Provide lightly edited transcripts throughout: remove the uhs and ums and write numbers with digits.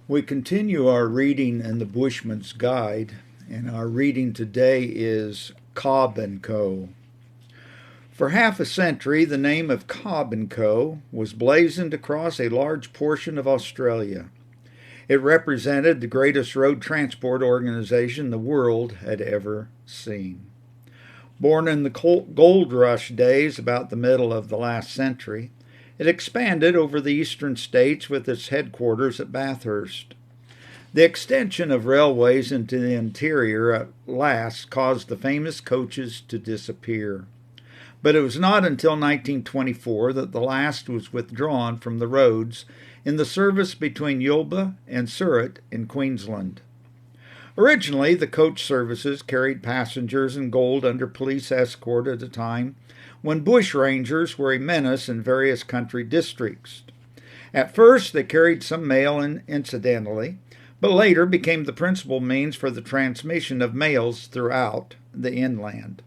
We continue our reading in the Bushman's Guide, and our reading today is Cobb and Co. For half a century, the name of Cobb and Co. was blazoned across a large portion of Australia. It represented the greatest road transport organization the world had ever seen. Born in the gold rush days about the middle of the last century, it expanded over the eastern states with its headquarters at Bathurst. The extension of railways into the interior at last caused the famous coaches to disappear. But it was not until 1924 that the last was withdrawn from the roads in the service between Yulba and Surat in Queensland. Originally, the coach services carried passengers and gold under police escort at a time when bushrangers were a menace in various country districts. At first, they carried some mail incidentally, but later became the principal means for the transmission of mails throughout the inland.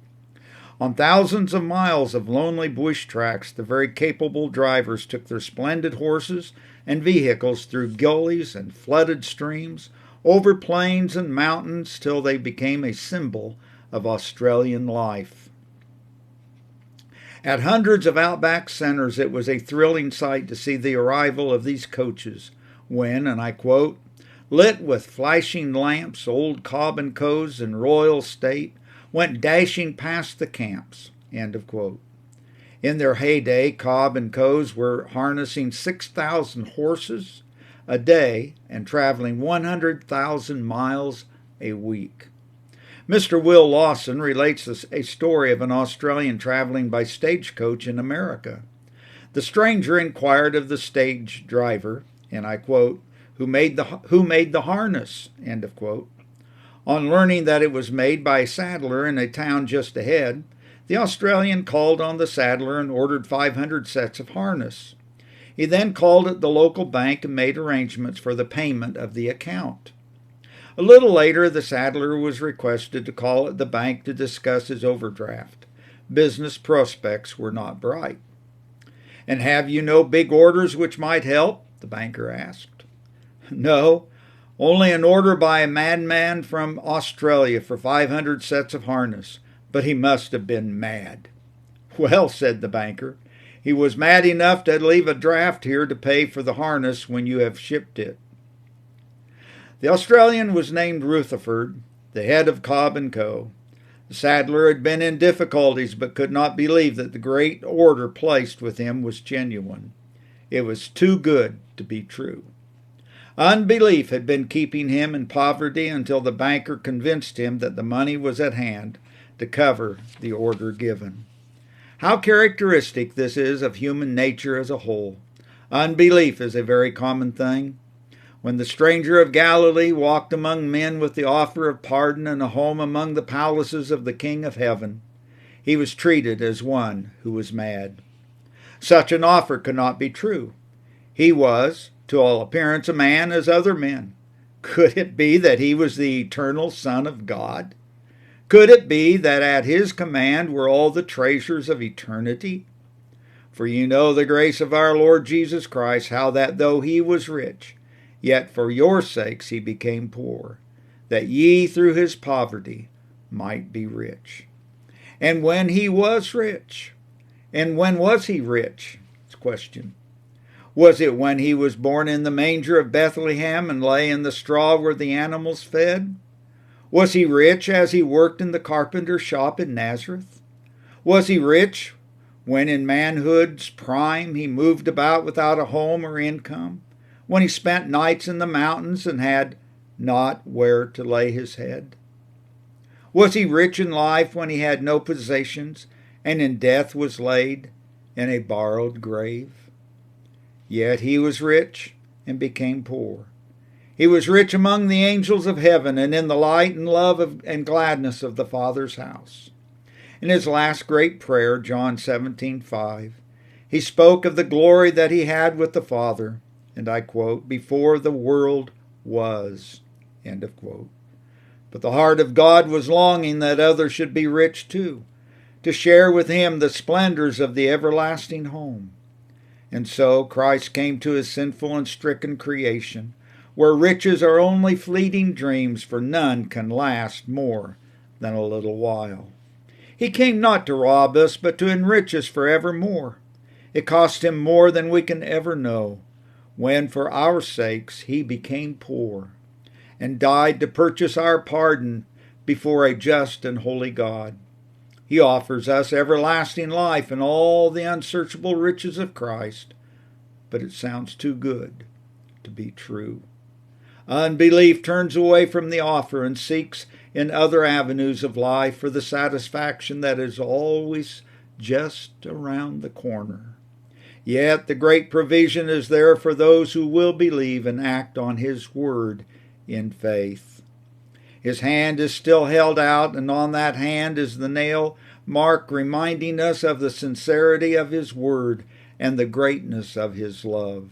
On thousands of miles of lonely bush tracks, the very capable drivers took their splendid horses and vehicles through gullies and flooded streams, over plains and mountains, till they became a symbol of Australian life. At hundreds of outback centers, it was a thrilling sight to see the arrival of these coaches when, and I quote, lit with flashing lamps, old Cobb and Co's in royal state went dashing past the camps, end of quote. In their heyday, Cobb and Co's were harnessing 6,000 horses a day and traveling 100,000 miles a week. Mr. Will Lawson relates a story of an Australian traveling by stagecoach in America. The stranger inquired of the stage driver, and I quote, who made the harness, end of quote. On learning that it was made by a saddler in a town just ahead, the Australian called on the saddler and ordered 500 sets of harness. He then called at the local bank and made arrangements for the payment of the account. A little later, the saddler was requested to call at the bank to discuss his overdraft. Business prospects were not bright. "And have you no big orders which might help?" the banker asked. "No, only an order by a madman from Australia for 500 sets of harness, but he must have been mad." "Well," said the banker, "he was mad enough to leave a draft here to pay for the harness when you have shipped it." The Australian was named Rutherford, the head of Cobb and Co. The saddler had been in difficulties, but could not believe that the great order placed with him was genuine. It was too good to be true. Unbelief had been keeping him in poverty until the banker convinced him that the money was at hand to cover the order given. How characteristic this is of human nature as a whole. Unbelief is a very common thing. When the stranger of Galilee walked among men with the offer of pardon and a home among the palaces of the King of Heaven, he was treated as one who was mad. Such an offer could not be true. He was, to all appearance, a man as other men. Could it be that he was the eternal Son of God? Could it be that at his command were all the treasures of eternity? For you know the grace of our Lord Jesus Christ, how that though he was rich, yet for your sakes he became poor, that ye through his poverty might be rich. And when he was rich, and when was he rich? It's a question. Was it when he was born in the manger of Bethlehem and lay in the straw where the animals fed? Was he rich as he worked in the carpenter's shop in Nazareth? Was he rich when in manhood's prime he moved about without a home or income? When he spent nights in the mountains and had not where to lay his head? Was he rich in life when he had no possessions and in death was laid in a borrowed grave? Yet he was rich and became poor. He was rich among the angels of heaven and in the light and love and gladness of the Father's house. In his last great prayer, John 17:5, he spoke of the glory that he had with the Father, and I quote, "before the world was," end of quote. But the heart of God was longing that others should be rich too, to share with him the splendors of the everlasting home. And so Christ came to his sinful and stricken creation, where riches are only fleeting dreams, for none can last more than a little while. He came not to rob us, but to enrich us forevermore. It cost him more than we can ever know, when for our sakes he became poor, and died to purchase our pardon before a just and holy God. He offers us everlasting life and all the unsearchable riches of Christ, but it sounds too good to be true. Unbelief turns away from the offer and seeks in other avenues of life for the satisfaction that is always just around the corner. Yet the great provision is there for those who will believe and act on His word in faith. His hand is still held out, and on that hand is the nail mark reminding us of the sincerity of His word and the greatness of His love.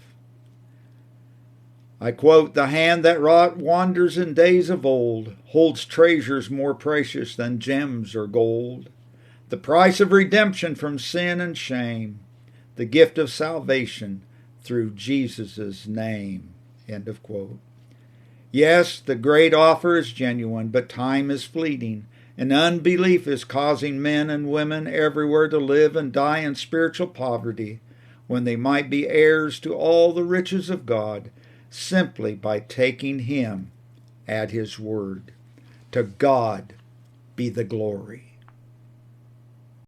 I quote, "The hand that wrought wonders in days of old holds treasures more precious than gems or gold, the price of redemption from sin and shame, the gift of salvation through Jesus' name." End of quote. Yes, the great offer is genuine, but time is fleeting, and unbelief is causing men and women everywhere to live and die in spiritual poverty, when they might be heirs to all the riches of God, simply by taking Him at His word. To God be the glory.